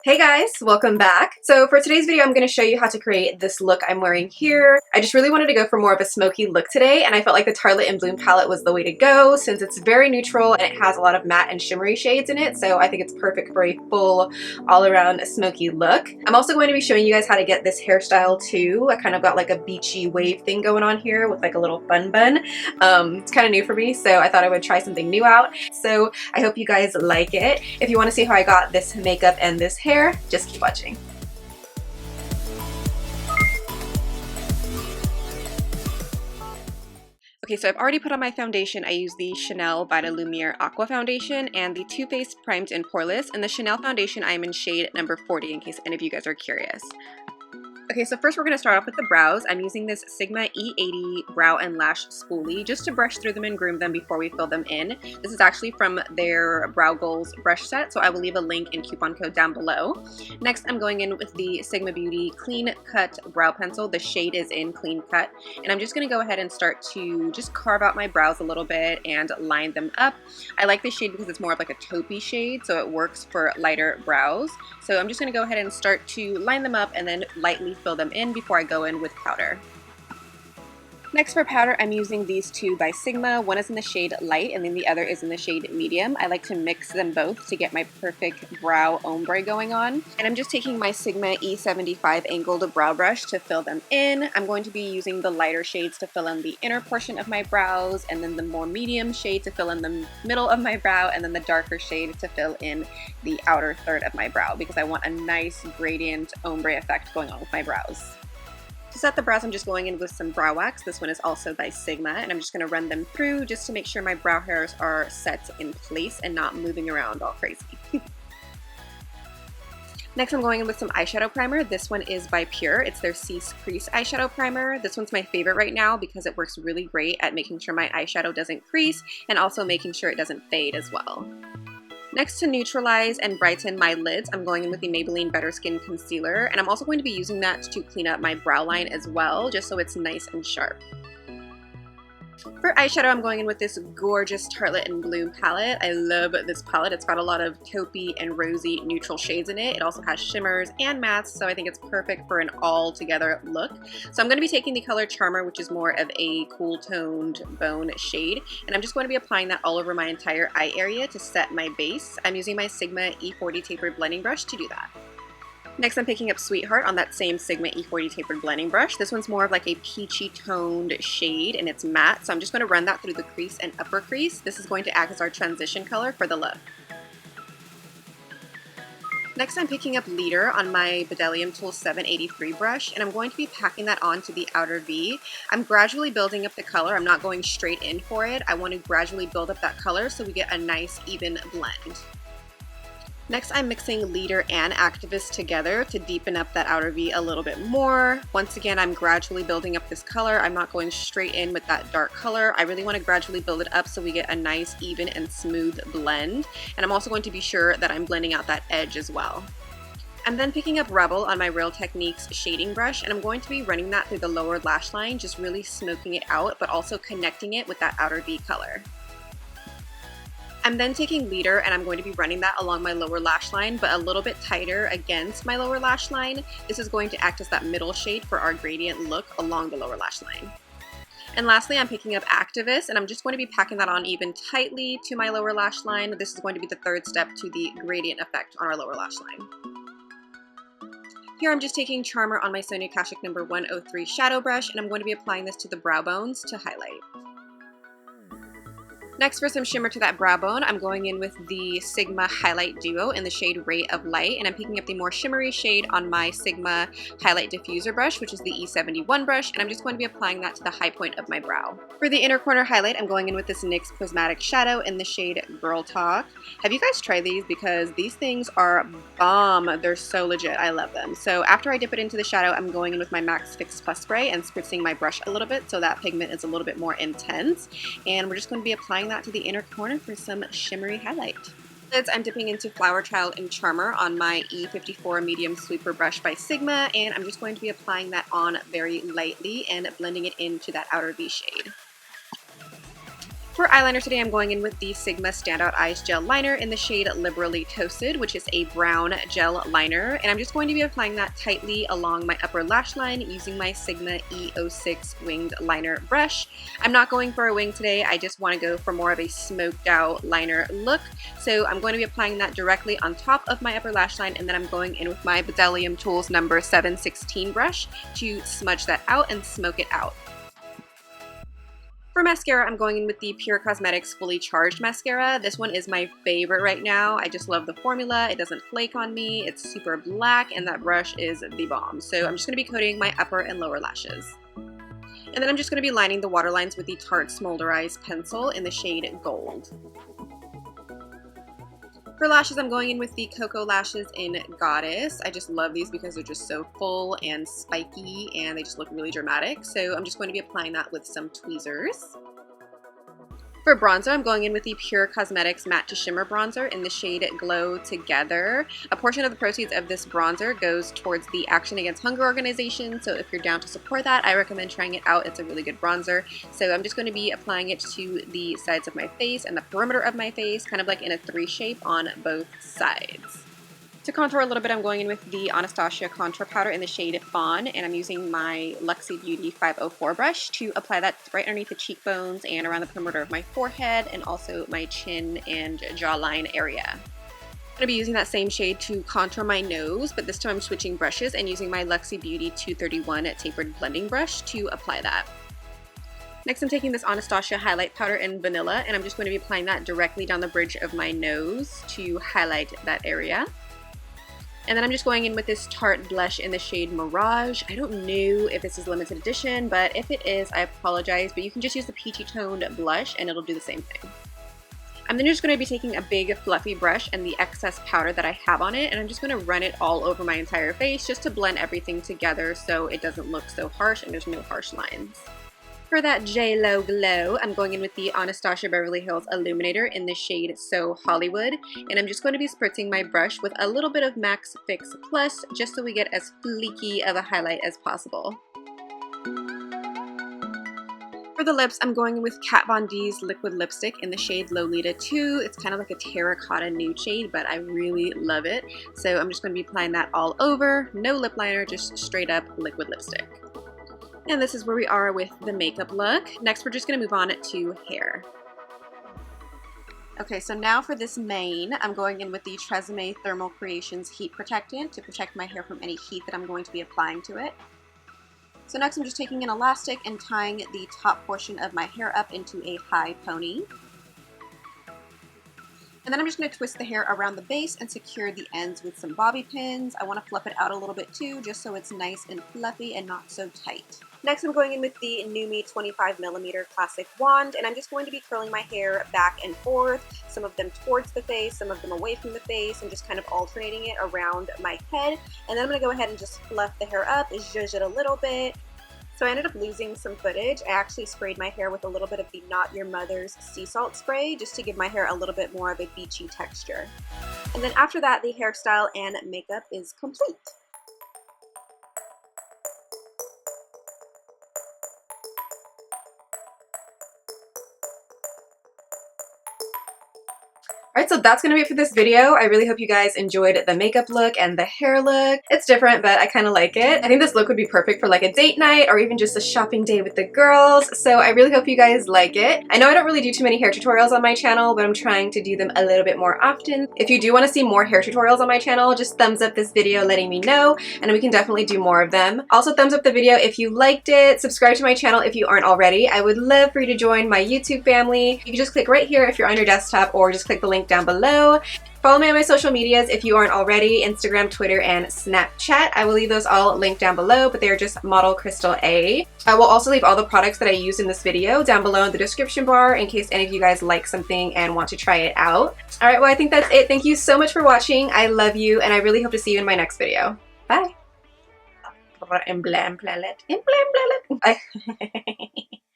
Hey guys, welcome back. So for today's video, I'm going to show you how to create this look I'm wearing here. I just really wanted to go for more of a smoky look today, and I felt like the Tartelette in Bloom palette was the way to go since it's very neutral and it has a lot of matte and shimmery shades in it, so I think it's perfect for a full all-around smoky look. I'm also going to be showing you guys how to get this hairstyle too. I kind of got like a beachy wave thing going on here with like a little bun bun. It's kind of new for me, so I thought I would try something new out. So I hope you guys like it. If you want to see how I got this makeup and this hair, just keep watching. Okay, so I've already put on my foundation. I use the Chanel Vitalumiere Aqua foundation and the Too Faced Primed and Poreless. And the Chanel foundation, I am in shade number 40 in case any of you guys are curious. Okay, so first we're going to start off with the brows. I'm using this Sigma E80 brow and lash spoolie just to brush through them and groom them before we fill them in. This is actually from their Brow Goals brush set, so I will leave a link and coupon code down below. Next, I'm going in with the Sigma Beauty Clean Cut Brow Pencil. The shade is in Clean Cut, and I'm just going to go ahead and start to just carve out my brows a little bit and line them up. I like this shade because it's more of like a taupey shade, so it works for lighter brows. So I'm just going to go ahead and start to line them up and then lightly fill them in before I go in with powder. Next for powder, I'm using these two by Sigma. One is in the shade Light and then the other is in the shade Medium. I like to mix them both to get my perfect brow ombre going on. And I'm just taking my Sigma E75 angled brow brush to fill them in. I'm going to be using the lighter shades to fill in the inner portion of my brows, and then the more medium shade to fill in the middle of my brow, and then the darker shade to fill in the outer third of my brow because I want a nice gradient ombre effect going on with my brows. To set the brows, I'm just going in with some brow wax. This one is also by Sigma, and I'm just going to run them through just to make sure my brow hairs are set in place and not moving around all crazy. Next, I'm going in with some eyeshadow primer. This one is by PUR. It's their Crease eyeshadow primer. This one's my favorite right now because it works really great at making sure my eyeshadow doesn't crease and also making sure it doesn't fade as well. Next, to neutralize and brighten my lids, I'm going in with the Maybelline Better Skin Concealer, and I'm also going to be using that to clean up my brow line as well, just so it's nice and sharp. For eyeshadow, I'm going in with this gorgeous Tartelette in Bloom palette. I love this palette. It's got a lot of taupey and rosy neutral shades in it. It also has shimmers and mattes, so I think it's perfect for an all-together look. So I'm going to be taking the color Charmer, which is more of a cool-toned bone shade, and I'm just going to be applying that all over my entire eye area to set my base. I'm using my Sigma E40 tapered blending brush to do that. Next, I'm picking up Sweetheart on that same Sigma E40 tapered blending brush. This one's more of like a peachy toned shade and it's matte, so I'm just going to run that through the crease and upper crease. This is going to act as our transition color for the look. Next, I'm picking up Leader on my BDellium Tool 783 brush, and I'm going to be packing that onto the outer V. I'm gradually building up the color. I'm not going straight in for it. I want to gradually build up that color so we get a nice even blend. Next, I'm mixing Leader and Activist together to deepen up that outer V a little bit more. Once again, I'm gradually building up this color. I'm not going straight in with that dark color. I really want to gradually build it up so we get a nice, even, and smooth blend. And I'm also going to be sure that I'm blending out that edge as well. I'm then picking up Rebel on my Real Techniques shading brush, and I'm going to be running that through the lower lash line, just really smoking it out, but also connecting it with that outer V color. I'm then taking Leader and I'm going to be running that along my lower lash line, but a little bit tighter against my lower lash line. This is going to act as that middle shade for our gradient look along the lower lash line. And lastly, I'm picking up Activist, and I'm just going to be packing that on even tightly to my lower lash line. This is going to be the third step to the gradient effect on our lower lash line. Here I'm just taking Charmer on my Sonia Kashuk number 103 shadow brush, and I'm going to be applying this to the brow bones to highlight. Next, for some shimmer to that brow bone, I'm going in with the Sigma Highlight Duo in the shade Ray of Light, and I'm picking up the more shimmery shade on my Sigma Highlight Diffuser brush, which is the E71 brush, and I'm just going to be applying that to the high point of my brow. For the inner corner highlight, I'm going in with this NYX Prismatic Shadow in the shade Girl Talk. Have you guys tried these? Because these things are bomb. They're so legit. I love them. So after I dip it into the shadow, I'm going in with my MAC Fix Plus Spray and spritzing my brush a little bit so that pigment is a little bit more intense, and we're just going to be applying that to the inner corner for some shimmery highlight. Lids, I'm dipping into Flower Child and Charmer on my E54 medium sweeper brush by Sigma, and I'm just going to be applying that on very lightly and blending it into that outer V shade. For eyeliner today, I'm going in with the Sigma Standout Eyes Gel Liner in the shade Liberally Toasted, which is a brown gel liner. And I'm just going to be applying that tightly along my upper lash line using my Sigma E06 winged liner brush. I'm not going for a wing today. I just want to go for more of a smoked out liner look. So I'm going to be applying that directly on top of my upper lash line, and then I'm going in with my BDellium Tools number 716 brush to smudge that out and smoke it out. For mascara, I'm going in with the PUR Cosmetics Fully Charged Mascara. This one is my favorite right now. I just love the formula. It doesn't flake on me. It's super black, and that brush is the bomb. So I'm just going to be coating my upper and lower lashes. And then I'm just going to be lining the waterlines with the Tarte Smoldereyes pencil in the shade Gold. For lashes, I'm going in with the Koko lashes in Goddess. I just love these because they're just so full and spiky and they just look really dramatic. So I'm just going to be applying that with some tweezers. For bronzer, I'm going in with the PUR Cosmetics Matte to Shimmer Bronzer in the shade Glow Together. A portion of the proceeds of this bronzer goes towards the Action Against Hunger organization, so if you're down to support that, I recommend trying it out. It's a really good bronzer. So I'm just going to be applying it to the sides of my face and the perimeter of my face, kind of like in a 3 shape on both sides. To contour a little bit, I'm going in with the Anastasia contour powder in the shade Fawn, and I'm using my Luxie Beauty 504 brush to apply that right underneath the cheekbones and around the perimeter of my forehead and also my chin and jawline area. I'm going to be using that same shade to contour my nose, but this time I'm switching brushes and using my Luxie Beauty 231 tapered blending brush to apply that. Next, I'm taking this Anastasia highlight powder in Vanilla, and I'm just going to be applying that directly down the bridge of my nose to highlight that area. And then I'm just going in with this Tarte blush in the shade Mirage. I don't know if this is limited edition, but if it is, I apologize, but you can just use the peachy toned blush and it'll do the same thing. I'm then just going to be taking a big fluffy brush and the excess powder that I have on it, and I'm just going to run it all over my entire face just to blend everything together so it doesn't look so harsh and there's no harsh lines. For that J-Lo glow, I'm going in with the Anastasia Beverly Hills Illuminator in the shade So Hollywood, and I'm just going to be spritzing my brush with a little bit of Max Fix Plus just so we get as fleeky of a highlight as possible. For the lips, I'm going in with Kat Von D's liquid lipstick in the shade Lolita 2. It's kind of like a terracotta nude shade, but I really love it. So I'm just going to be applying that all over. No lip liner, just straight up liquid lipstick. And this is where we are with the makeup look. Next, we're just going to move on to hair. Okay, so now for this mane, I'm going in with the Tresemme Thermal Creations Heat Protectant to protect my hair from any heat that I'm going to be applying to it. So next, I'm just taking an elastic and tying the top portion of my hair up into a high pony. And then I'm just going to twist the hair around the base and secure the ends with some bobby pins. I want to fluff it out a little bit too, just so it's nice and fluffy and not so tight. Next, I'm going in with the NuMe 25mm Classic Wand, and I'm just going to be curling my hair back and forth, some of them towards the face, some of them away from the face, and just kind of alternating it around my head. And then I'm going to go ahead and just fluff the hair up, zhuzh it a little bit. So I ended up losing some footage. I actually sprayed my hair with a little bit of the Not Your Mother's sea salt spray just to give my hair a little bit more of a beachy texture. And then after that, the hairstyle and makeup is complete. Alright, so that's going to be it for this video. I really hope you guys enjoyed the makeup look and the hair look. It's different, but I kind of like it. I think this look would be perfect for like a date night or even just a shopping day with the girls. So I really hope you guys like it. I know I don't really do too many hair tutorials on my channel, but I'm trying to do them a little bit more often. If you do want to see more hair tutorials on my channel, just thumbs up this video letting me know, and we can definitely do more of them. Also, thumbs up the video if you liked it. Subscribe to my channel if you aren't already. I would love for you to join my YouTube family. You can just click right here if you're on your desktop, or just click the link down below. Follow me on my social medias if you aren't already, Instagram, Twitter, and Snapchat. I will leave those all linked down below, but they are just ModelKrystalA. I will also leave all the products that I used in this video down below in the description bar in case any of you guys like something and want to try it out. Alright, well I think that's it. Thank you so much for watching. I love you, and I really hope to see you in my next video. Bye!